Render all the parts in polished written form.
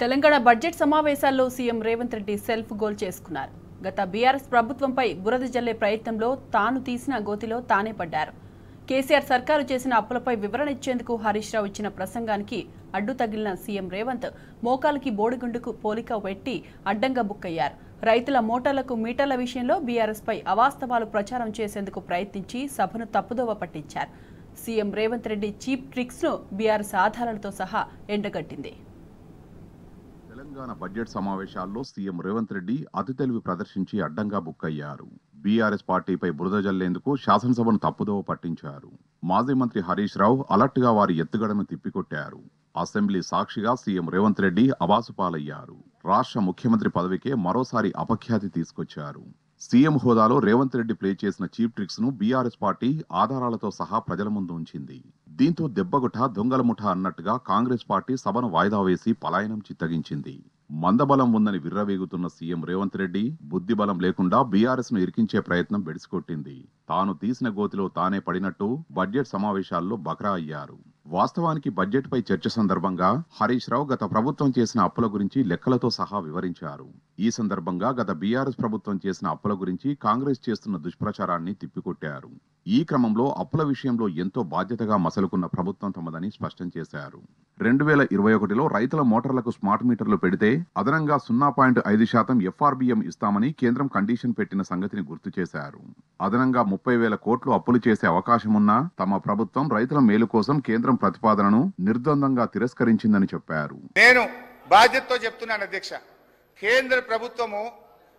Telangana budget సమావేశాల్లో CM Revanth Reddy self goal చేసుకున్నారు. గత బీఆర్ఎస్ ప్రభుత్వంపై బురద జల్లే ప్రయత్నంలో తాను తీసిన గోతిలో తానే పడ్డారు. కేసీఆర్ సర్కారు చేసిన అప్పులపై వివరణ ఇచ్చేందుకు హరీష్ రావు ఇచ్చిన ప్రసంగానికి అడ్డు తగిలిన సీఎం రేవంత్ మోకాలికి బోడిగుండుకు పోలిక పెట్టి అడ్డంగా బుక్కయ్యారు. రైతుల మోటార్లకు మీటర్ల విషయంలో బీఆర్ఎస్ పై అవాస్తవాలు ప్రచారం చేసేందుకు ప్రయత్నించి సభను తప్పుదోవ పట్టించారు. CM Revanth Reddy cheap tricks ను బీఆర్ఎస్ ఆధారాలతో సహా ఎండగట్టింది. తెలంగాణ బడ్జెట్ సమావేశాల్లో సీఎం రేవంత్ రెడ్డి అతి తెలివి ప్రదర్శించి అడ్డంగా బుక్కయ్యారు. బీఆర్ఎస్ పార్టీపై బురద జల్లేందుకు శాసనసభను తప్పుదోవ పట్టించారు. మాజీ మంత్రి హరీష్ రావు అలర్ట్ గా వారి ఎత్తుగడను తిప్పికొట్టారు. అసెంబ్లీ సాక్షిగా సీఎం రేవంత్ రెడ్డి అబాసుపాలయ్యారు. రాష్ట్ర ముఖ్యమంత్రి పదవికే మరోసారి అపఖ్యాతి తీసుకొచ్చారు. సీఎం హోదాలో రేవంత్ రెడ్డి ప్లే చేసిన చీప్ ట్రిక్స్ ను బీఆర్ఎస్ పార్టీ ఆధారాలతో సహా ప్రజల ముందు ఉంచింది. దీంతో దెబ్బగుట దొంగల ముఠ అన్నట్టుగా కాంగ్రెస్ పార్టీ సభను వాయిదా వేసి పలాయనం చిత్తగించింది. మందబలం ఉందని విర్రవీగుతున్న సీఎం రేవంత్ రెడ్డి బుద్ధిబలం లేకుండా బీఆర్ఎస్ ను ఇరికించే ప్రయత్నం బెడిసికొట్టింది. తాను తీసిన గోతిలో తానే పడినట్టు బడ్జెట్ సమావేశాల్లో బక్రా అయ్యారు. వాస్తవానికి బడ్జెట్ పై చర్చ సందర్భంగా హరీష్ రావు గత ప్రభుత్వం చేసిన అప్పుల గురించి లెక్కలతో సహా వివరించారు. ఈ సందర్భంగా గత బీఆర్ఎస్ ప్రభుత్వం చేసిన అప్పుల గురించి కాంగ్రెస్ చేస్తున్న దుష్ప్రచారాన్ని తిప్పికొట్టారు. ఈ క్రమంలో అప్పుల విషయంలో ఎంతో బాధ్యతగా మసలుకున్న ప్రభుత్వం తమదని స్పష్టం చేశారు. 2021లో రైతుల మోటార్లకు స్మార్ట్ మీటర్లు పెడితే అదనంగా 0.5% ఎఫ్ఆర్బిఎం ఇస్తామని కేంద్రం కండిషన్ పెట్టిన సంగతిని గుర్తు చేశారు. అదనంగా 30,000 కోట్లు అప్పులు చేసే అవకాశమున్నా తమ ప్రభుత్వం రైతుల మేలు కోసం కేంద్రం ప్రతిపాదనను నిర్ద్వందంగా తిరస్కరించిందని చెప్పారు. నేను బాధ్యతతో చెప్తున్నాను అధ్యక్ష, కేంద్ర ప్రభుత్వము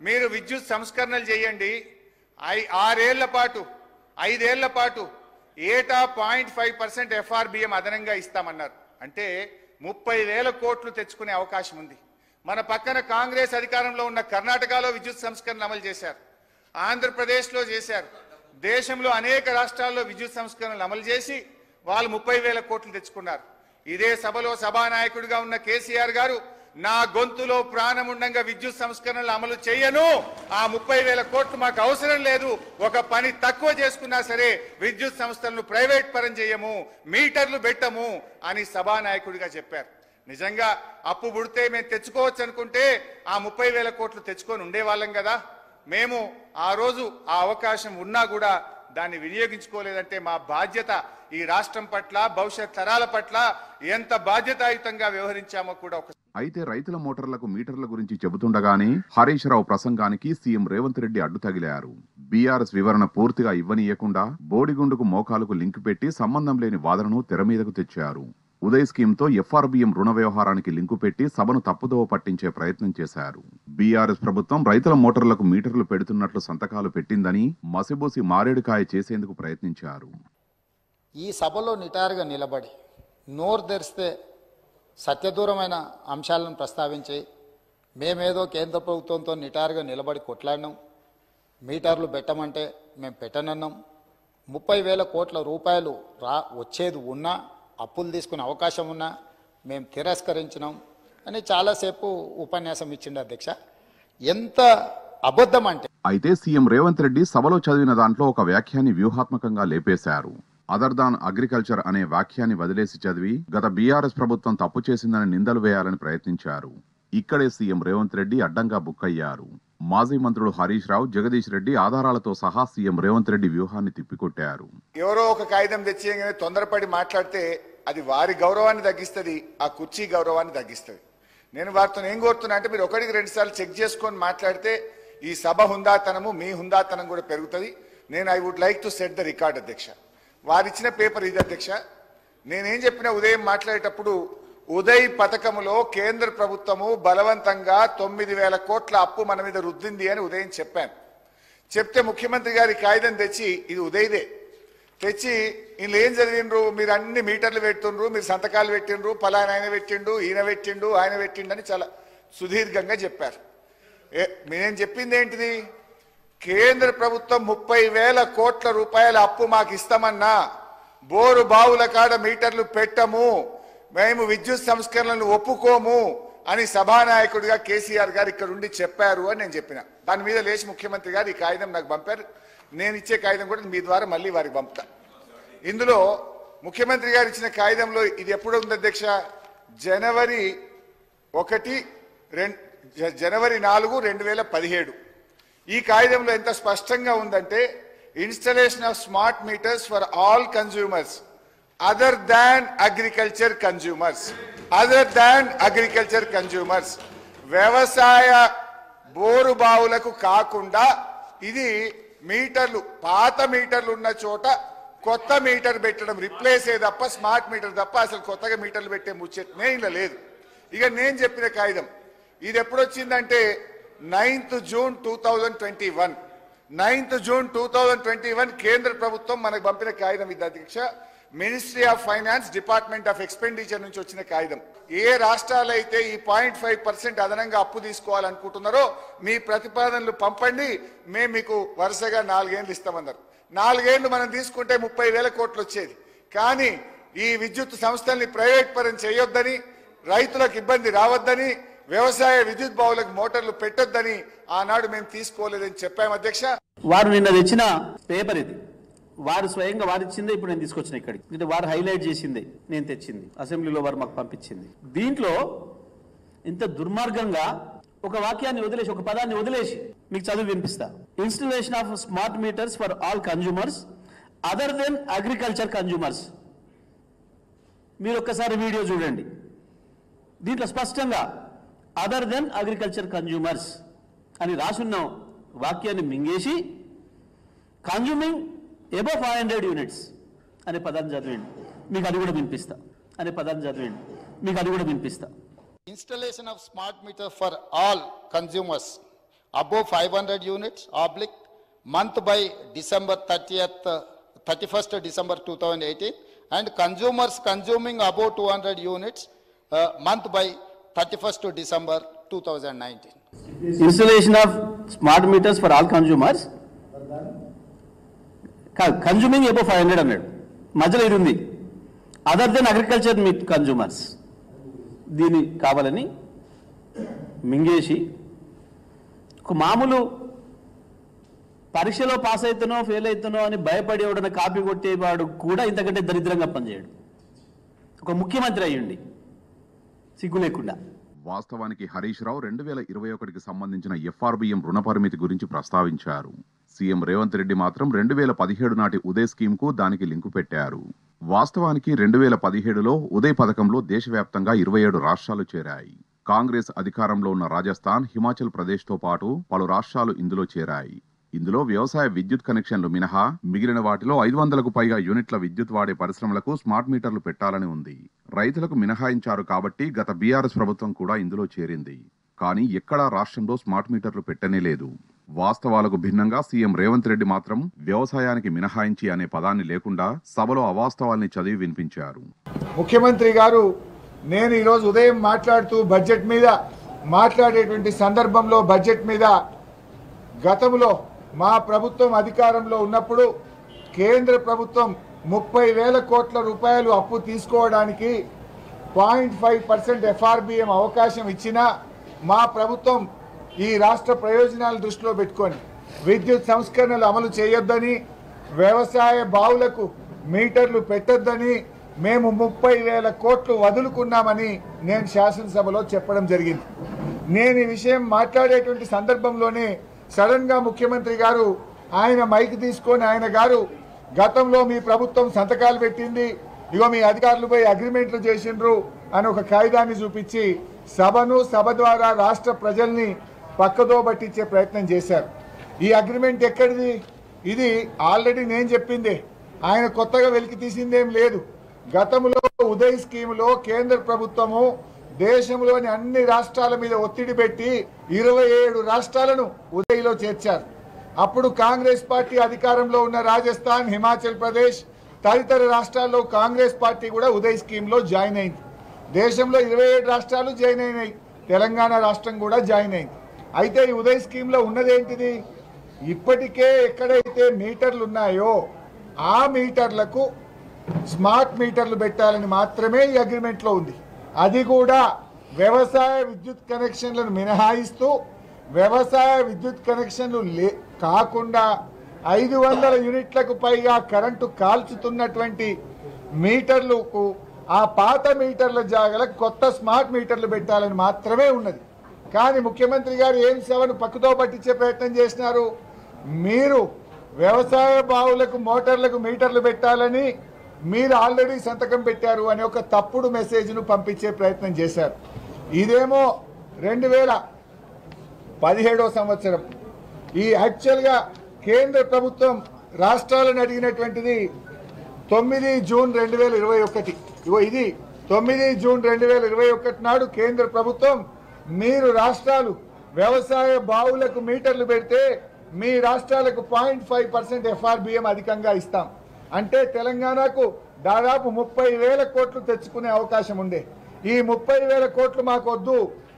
మీరు విద్యుత్ సంస్కరణలు చేయండి, 5 ఏళ్ల పాటు ఏటా 0.5% ఎఫ్ఆర్బిఎం అదనంగా ఇస్తామన్నారు. అంటే 30,000 కోట్లు తెచ్చుకునే అవకాశం ఉంది. మన పక్కన కాంగ్రెస్ అధికారంలో ఉన్న కర్ణాటకలో విద్యుత్ సంస్కరణలు అమలు చేశారు, ఆంధ్రప్రదేశ్లో చేశారు. దేశంలో అనేక రాష్ట్రాల్లో విద్యుత్ సంస్కరణలు అమలు చేసి వాళ్ళు 30,000 కోట్లు తెచ్చుకున్నారు. ఇదే సభలో సభానాయకుడిగా ఉన్న కేసీఆర్ గారు నా గొంతులో ప్రాణముండంగా విద్యుత్ సంస్కరణలు అమలు చేయను, ఆ 30,000 కోట్లు మాకు అవసరం లేదు, ఒక పని తక్కువ చేసుకున్నా సరే విద్యుత్ సంస్థలను ప్రైవేట్ పరం చేయము, మీటర్లు పెట్టము అని సభానాయకుడిగా చెప్పారు. నిజంగా అప్పు పుడితే మేము తెచ్చుకోవచ్చు అనుకుంటే ఆ 30,000 కోట్లు తెచ్చుకొని ఉండేవాళ్ళం కదా. మేము ఆ రోజు ఆ అవకాశం ఉన్నా కూడా దాన్ని వినియోగించుకోలేదంటే మా బాధ్యత ఈ రాష్ట్రం పట్ల భవిష్యత్ తరాల పట్ల ఎంత బాధ్యతాయుతంగా వ్యవహరించామో కూడా అయితే రైతుల మోటార్లకు మీటర్ల గురించి చెబుతుండగానే హరీష్ రావు ప్రసంగానికి సీఎం రేవంత్ రెడ్డి అడ్డు తగిలారు. బీఆర్ఎస్ వివరణ పూర్తిగా ఇవ్వనీయకుండా బోడిగుండుకు మోకాలకు లింక్ పెట్టి సంబంధం లేని వాదనను తెర మీదకు తెచ్చారు. ఉదయ్ స్కీమ్తో ఎఫ్ఆర్బిఎం రుణ వ్యవహారానికి లింకు పెట్టి సభను తప్పుదోవ పట్టించే ప్రయత్నం చేశారు. బీఆర్ఎస్ ప్రభుత్వం రైతుల మోటార్లకు మీటర్లు పెడుతున్నట్లు సంతకాలు పెట్టిందని మసిబూసి మారేడుకాయ చేసేందుకు ప్రయత్నించారు. ఈ సభలో నిటారుగా నిలబడి నోరు తెరిస్తే సత్యదూరమైన అంశాలను ప్రస్తావించి మేమేదో కేంద్ర ప్రభుత్వంతో నిటారుగా నిలబడి కొట్లాడినాం, మీటర్లు పెట్టమంటే మేము పెట్టనన్నాం, 30,000 కోట్ల రూపాయలు వచ్చేది ఉన్నా అప్పులు తీసుకునే అవకాశం ఉన్నా మేము తిరస్కరించినాం అని చాలాసేపు ఉపన్యాసం ఇచ్చిండు అధ్యక్ష. ఎంత అబద్ధం అంటే. అయితే సీఎం రేవంత్ రెడ్డి సభలో చదివిన దాంట్లో ఒక వ్యాఖ్యాన్ని వ్యూహాత్మకంగా లేపేశారు. అదర్ దాన్ అగ్రికల్చర్ అనే వాక్యాన్ని వదిలేసి చదివి గత బీఆర్ఎస్ ప్రభుత్వం తప్పు చేసిందని నిందలు వేయాలని ప్రయత్నించారు. ఇక్కడే సీఎం రేవంత్ రెడ్డి అడ్డంగా బుక్కయ్యారు. మాజీ మంత్రులు హరీష్ రావు, జగదీష్ రెడ్డి ఆధారాలతో సహా సీఎం రేవంత్ రెడ్డి వ్యూహాన్ని తిప్పికొట్టారు. ఎవరో ఒక కాగితం తెచ్చేయగానే తొందరపడి మాట్లాడితే అది వారి గౌరవాన్ని తగ్గిస్తుంది, ఆ కుర్చీ గౌరవాన్ని తగ్గిస్తుంది. నేను వారితో ఏం కోరుతున్నా అంటే మీరు 1-2 సార్లు చెక్ చేసుకొని మాట్లాడితే ఈ సభ హుందాతనము మీ హుందాతనం కూడా పెరుగుతుంది. నేను I would like to set the record అధ్యక్ష. వారిచ్చిన పేపర్ ఇది అధ్యక్ష. నేనేం చెప్పినా ఉదయం మాట్లాడేటప్పుడు ఉదయ్ పథకములో కేంద్ర ప్రభుత్వము బలవంతంగా 9,000 కోట్ల అప్పు మన మీద రుద్దింది అని ఉదయం చెప్పాను. చెప్తే ముఖ్యమంత్రి గారి కాగితం తెచ్చి ఇది ఉదయ్దే తెచ్చి వీళ్ళు ఏం చదివిండ్రు, మీరు అన్ని మీటర్లు పెడుతుండ్రు, మీరు సంతకాలు పెట్టిండ్రు, పలానా ఆయన పెట్టిండు, ఈయన పెట్టిండు, ఆయన పెట్టిండు అని చాలా సుదీర్ఘంగా చెప్పారు. నేను చెప్పింది ఏంటిది, కేంద్ర ప్రభుత్వం 30,000 కోట్ల రూపాయల అప్పు మాకు ఇస్తామన్నా బోరు బావుల కాడ మీటర్లు పెట్టము, మేము విద్యుత్ సంస్కరణలను ఒప్పుకోము అని సభానాయకుడిగా కేసీఆర్ గారు ఇక్కడ ఉండి చెప్పారు అని నేను చెప్పిన. దాని మీద లేచి ముఖ్యమంత్రి గారు ఈ కాగితం నాకు పంపారు. నేను ఇచ్చే కాగితం కూడా మీ ద్వారా మళ్ళీ వారికి పంపుతా. ఇందులో ముఖ్యమంత్రి గారు ఇచ్చిన కాగితంలో ఇది ఎప్పుడు ఉంది అధ్యక్ష, జనవరి జనవరి 4, 2017. ఈ కాయిదంలో ఎంత స్పష్టంగా ఉందంటే installation of smart meters for all consumers other than agriculture consumers వ్యవసాయ బోరు బావులకు కాకుండా ఇది మీటర్లు పాత మీటర్లు ఉన్న చోట కొత్త మీటర్ పెట్టడం రిప్లేస్ తప్ప స్మార్ట్ మీటర్ తప్ప అసలు కొత్తగా మీటర్లు పెట్టే ముచ్చటనే ఇలా లేదు. ఇక నేను చెప్పిన కాగితం ఇది ఎప్పుడొచ్చిందంటే 9th June 2021 కేంద్ర ప్రభుత్వం మనకు పంపిన కాగితం ఇది అధ్యక్ష. Ministry of finance department of expenditure నుంచి వచ్చిన కాగితం. ఏ రాష్ట్రాలు అయితే ఈ 0.5% అదనంగా అప్పు తీసుకోవాలనుకుంటున్నారో మీ ప్రతిపాదనలు పంపండి, మేము మీకు వరుసగా 4 ఏళ్ళు ఇస్తామన్నారు. 4 ఏళ్ళు మనం తీసుకుంటే 30,000 కోట్లు వచ్చేది. కానీ ఈ విద్యుత్ సంస్థల్ని ప్రైవేట్ పరం చేయొద్దని, రైతులకు ఇబ్బంది రావద్దని, వ్యవసాయ విద్యుత్ బావులకు మోటార్లు పెట్టొద్దని ఆనాడు మేము తీసుకోలేదని చెప్పాము అధ్యక్ష. వారు నిన్న తెచ్చిన పేపర్ ఇది, వారు స్వయంగా వారు ఇచ్చిందే ఇప్పుడు నేను తీసుకొచ్చిన ఇక్కడికి. ఇది వారు హైలైట్ చేసింది, నేను తెచ్చింది, అసెంబ్లీలో వారు మాకు పంపించింది. దీంట్లో ఇంత దుర్మార్గంగా ఒక వాక్యాన్ని వదిలేసి, ఒక పదాన్ని వదిలేసి మీకు చదువు వినిపిస్తా. Installation of smart meters for all consumers other than agriculture consumers. మీరు ఒక్కసారి వీడియో చూడండి. దీంట్లో స్పష్టంగా అదర్ దెన్ అగ్రికల్చర్ కన్జ్యూమర్స్ అని రాసున్న వాక్యాన్ని మింగేసి కన్జ్యూమింగ్ అబవ్ 500 యూనిట్స్ అనే పదాన్ని చదివండి, మీకు అది కూడా వినిపిస్తా. Installation of smart meter for all consumers above 500 units month by December 31st December 2018 and consumers consuming above 200 units month by 31st December 2019. Installation of smart meters for all consumers consuming above 500 అన్నాడు, మధ్యలో ఇది ఉంది other than agriculture meet consumers. దీన్ని కావాలని మింగేసి ఒక మామూలు పరీక్షలో pass అవుతానో fail అవుతానో అని భయపడి ఎవడన్నా కాపీ కొట్టేవాడు కూడా ఇంతకంటే దరిద్రంగా పనిచేయడు. ఒక ముఖ్యమంత్రి అయ్యండి సిగ్గు లేకుండా. వాస్తవానికి హరీష్ రావు 2021కి సంబంధించిన ఎఫ్ఆర్బిఎం రుణ పరిమితి గురించి ప్రస్తావించారు. సీఎం రేవంత్ రెడ్డి మాత్రం 2017 నాటి ఉదయ్ స్కీమ్ కు దానికి లింకు పెట్టారు. వాస్తవానికి 2017లో ఉదయ్ పథకంలో దేశవ్యాప్తంగా 27 రాష్ట్రాలు చేరాయి. కాంగ్రెస్ అధికారంలో ఉన్న రాజస్థాన్, హిమాచల్ ప్రదేశ్తో పాటు పలు రాష్ట్రాలు ఇందులో చేరాయి. ఇందులో వ్యవసాయ విద్యుత్ కనెక్షన్లు మినహా మిగిలిన వాటిలో 500కు పైగా యూనిట్ల విద్యుత్ వాడే పరిశ్రమలకు స్మార్ట్ మీటర్లు పెట్టాలని ఉంది. రైతులకు మినహాయించారు కాబట్టి గత బీఆర్ఎస్ ప్రభుత్వం కూడా ఇందులో చేరింది. కానీ ఎక్కడా రాష్ట్రంలో స్మార్ట్ మీటర్లు పెట్టనే లేదు. వాస్తవాలకు భిన్నంగా సీఎం రేవంత్ రెడ్డి మాత్రం వ్యవసాయానికి మినహాయించి అనే పదాన్ని లేకుండా సభలో అవాస్తవాల్ని చదివి వినిపించారు. ముఖ్యమంత్రి గారు నేను ఈరోజు ఉదయం మాట్లాడుతూ బడ్జెట్ మీద మాట్లాడేటువంటి సందర్భంలో బడ్జెట్ మీద గతంలో మా ప్రభుత్వం అధికారంలో ఉన్నప్పుడు కేంద్ర ప్రభుత్వం 30,000 కోట్ల రూపాయలు అప్పు తీసుకోవడానికి 0.5% ఎఫ్ఆర్బిఎం అవకాశం ఇచ్చినా మా ప్రభుత్వం ఈ రాష్ట్ర ప్రయోజనాలు దృష్టిలో పెట్టుకొని విద్యుత్ సంస్కరణలు అమలు చేయొద్దని, వ్యవసాయ బావులకు మీటర్లు పెట్టొద్దని మేము 30,000 కోట్లు వదులుకున్నామని నేను శాసనసభలో చెప్పడం జరిగింది. నేను ఈ విషయం మాట్లాడేటువంటి సందర్భంలోనే సడన్ గా ముఖ్యమంత్రి గారు ఆయన మైక్ తీసుకొని ఆయన గారు గతంలో మీ ప్రభుత్వం సంతకాలు పెట్టింది, ఇగో మీ అధికారులు పోయి అగ్రిమెంట్లు చేసిండ్రు అని ఒక కాగితాన్ని చూపించి సభను సభ ద్వారా రాష్ట్ర ప్రజల్ని పక్కదో పట్టించే ప్రయత్నం చేశారు. ఈ అగ్రిమెంట్ ఎక్కడిది? ఇది ఆల్రెడీ నేను చెప్పిందే, ఆయన కొత్తగా వెలికి తీసిందేం లేదు. గతంలో ఉదయ్ స్కీములో కేంద్ర ప్రభుత్వము దేశంలోని అన్ని రాష్ట్రాల మీద ఒత్తిడి పెట్టి 27 రాష్ట్రాలను ఉదయ్లో చేర్చారు. అప్పుడు కాంగ్రెస్ పార్టీ అధికారంలో ఉన్న రాజస్థాన్, హిమాచల్ ప్రదేశ్ తదితర రాష్ట్రాల్లో కాంగ్రెస్ పార్టీ కూడా ఉదయ్ స్కీమ్లో జాయిన్ అయింది. దేశంలో 27 రాష్ట్రాలు జాయిన్ అయినాయి, తెలంగాణ రాష్ట్రం కూడా జాయిన్ అయింది. అయితే ఈ ఉదయ్ స్కీమ్లో ఉన్నదేంటిది? ఇప్పటికే ఎక్కడైతే మీటర్లు ఉన్నాయో ఆ మీటర్లకు స్మార్ట్ మీటర్లు పెట్టాలని మాత్రమే ఈ అగ్రిమెంట్లో ఉంది. అది కూడా వ్యవసాయ విద్యుత్ కనెక్షన్లను మినహాయిస్తూ వ్యవసాయ విద్యుత్ కనెక్షన్లు కాకుండా 500 యూనిట్లకు పైగా కరెంటు కాల్చుతున్నటువంటి మీటర్లకు ఆ పాత మీటర్ల జాగలకు కొత్త స్మార్ట్ మీటర్లు పెట్టాలని మాత్రమే ఉన్నది. కానీ ముఖ్యమంత్రి గారు ఏం సేవను పక్కతో పట్టించే ప్రయత్నం చేసినారు. మీరు వ్యవసాయ బావులకు మోటార్లకు మీటర్లు పెట్టాలని మీరు ఆల్రెడీ సంతకం పెట్టారు అనే ఒక తప్పుడు మెసేజ్ను పంపించే ప్రయత్నం చేశారు. ఇదేమో 2017 సంవత్సరం. ఈ యాక్చువల్గా కేంద్ర ప్రభుత్వం రాష్ట్రాలను అడిగినటువంటిది 9 జూన్ 2021. ఇగో ఇది 9 జూన్ 2021 నాడు కేంద్ర ప్రభుత్వం మీరు రాష్ట్రాలు వ్యవసాయ బావులకు మీటర్లు పెడితే మీ రాష్ట్రాలకు 0.5% FRBM అధికంగా ఇస్తాం అంటే తెలంగాణకు దాదాపు 30,000 కోట్లు తెచ్చుకునే అవకాశం ఉండే. ఈ 30,000 కోట్లు మాకు వద్దు,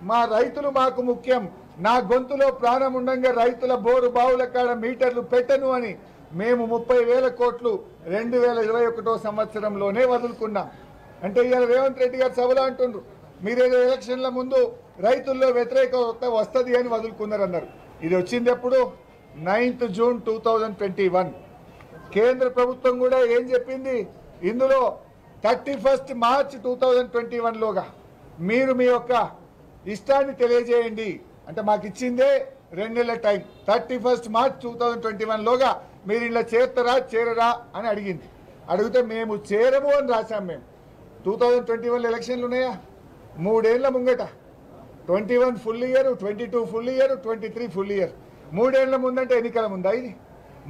మా రైతులు మాకు ముఖ్యం, నా గొంతులో ప్రాణం ఉండంగా రైతుల బోరు బావుల కాడ మీటర్లు పెట్టను అని మేము 30,000 కోట్లు 2021 సంవత్సరంలోనే వదులుకున్నాం. అంటే ఇవాళ రేవంత్ రెడ్డి గారు సభలో అంటుండ్రు మీరేదో ఎలక్షన్ల ముందు రైతుల్లో వ్యతిరేకత వస్తుంది అని వదులుకున్నారన్నారు. ఇది వచ్చింది ఎప్పుడు? 9th June 2021. కేంద్ర ప్రభుత్వం కూడా ఏం చెప్పింది ఇందులో 31 మార్చ్ 2021లోగా మీరు మీ యొక్క ఇష్టాన్ని తెలియజేయండి. అంటే మాకు ఇచ్చిందే 2 నెలల టైం. 31 మార్చ్ 2021లోగా మీరు ఇలా చేరతారా చేరరా అని అడిగింది. అడిగితే మేము చేరము అని రాశాం. మేము 2021 ఎలక్షన్లు ఉన్నాయా? 3 ఏళ్ల ముంగట 21 full year, 22 full year, 23 full year. 3 ఏళ్ల ముందంటే ఎన్నికల ముందా ఇది?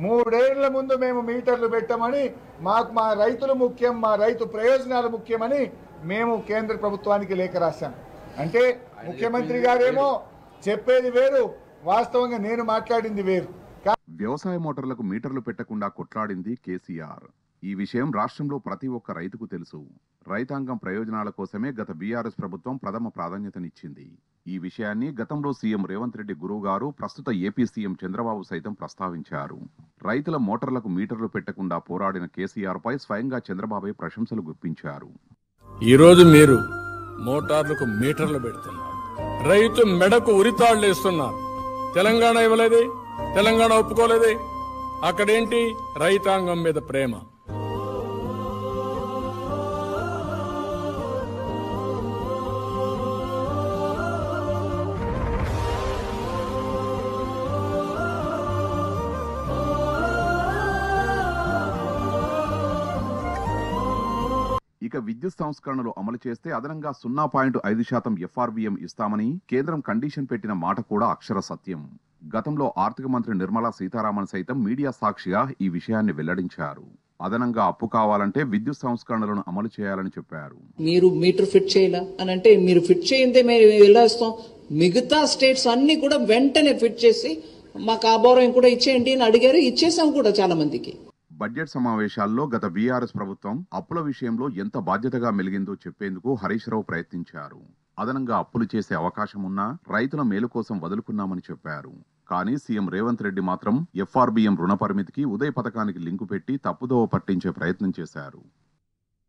3 ఏళ్ల ముందు మేము మీటర్లు పెట్టమని, మాకు మా రైతులు ముఖ్యం, మా రైతు ప్రయోజనాలు ముఖ్యమని మేము కేంద్ర ప్రభుత్వానికి లేఖ రాశాం. అంటే ముఖ్యమంత్రి గారేమో చెప్పేది వేరు, వాస్తవంగా నేను మాట్లాడింది వేరు. వ్యవసాయ మోటార్లకు మీటర్లు పెట్టకుండా కొట్లాడింది కేసీఆర్. ఈ విషయం రాష్ట్రంలో ప్రతి ఒక్క రైతుకు తెలుసు. రైతాంగం ప్రయోజనాల కోసమే గత బీఆర్ఎస్ ప్రభుత్వం ప్రథమ ప్రాధాన్యతనిచ్చింది. ఈ విషయాన్ని గతంలో సీఎం రేవంత్ రెడ్డి గురువు గారు, ప్రస్తుత ఏపీ సీఎం చంద్రబాబు సైతం ప్రస్తావించారు. రైతుల మోటార్లకు మీటర్లు పెట్టకుండా పోరాడిన కేసీఆర్ పై స్వయంగా చంద్రబాబే ప్రశంసలు గుప్పించారు. ఈరోజు మీరు మోటార్లకు మీటర్లు పెడుతున్నారు, రైతు మెడకు ఉరితాళ్లు వేస్తున్నారు. తెలంగాణ ఇవ్వలేదే, తెలంగాణ ఒప్పుకోలేదే. అక్కడేంటి? రైతాంగం మీద ప్రేమ. ఇక విద్యుత్ సంస్కరణలు అమలు చేస్తే అదనంగా 0.5% FRBM ఇస్తామని కేంద్రం కండిషన్ పెట్టిన మాట కూడా అక్షర సత్యం. గతంలో ఆర్థిక మంత్రి నిర్మలా సీతారామన్ సైతం మీడియా సాక్షిగా ఈ విషయాన్ని వెల్లడించారు. అదనంగా అప్పు కావాలంటే విద్యుత్ సంస్కరణలను అమలు చేయాలని చెప్పారు. మీరు మీటర్ ఫిట్ చేయాలా అని అంటే మీరు ఫిట్ చేయందే మేము ఎలా ఇస్తాం? మిగతా స్టేట్స్ అన్ని కూడా వెంటనే ఫిట్ చేసి మాకు ఆ బోరం కూడా ఇచ్చేయండి అని అడిగారు. ఇచ్చేసాం కూడా చాలా మందికి. బడ్జెట్ సమావేశాల్లో గత బీఆర్ఎస్ ప్రభుత్వం అప్పుల విషయంలో ఎంత బాధ్యతగా మెలిగిందో చెప్పేందుకు హరీష్ రావు ప్రయత్నించారు. అదనంగా అప్పులు చేసే అవకాశం ఉన్నా రైతుల మేలు కోసం వదులుకున్నామని చెప్పారు. కానీ సీఎం రేవంత్ రెడ్డి మాత్రం FRBM రుణ పరిమితికి ఉదయ్ పథకానికి లింకు పెట్టి తప్పుదోవ పట్టించే ప్రయత్నం చేశారు.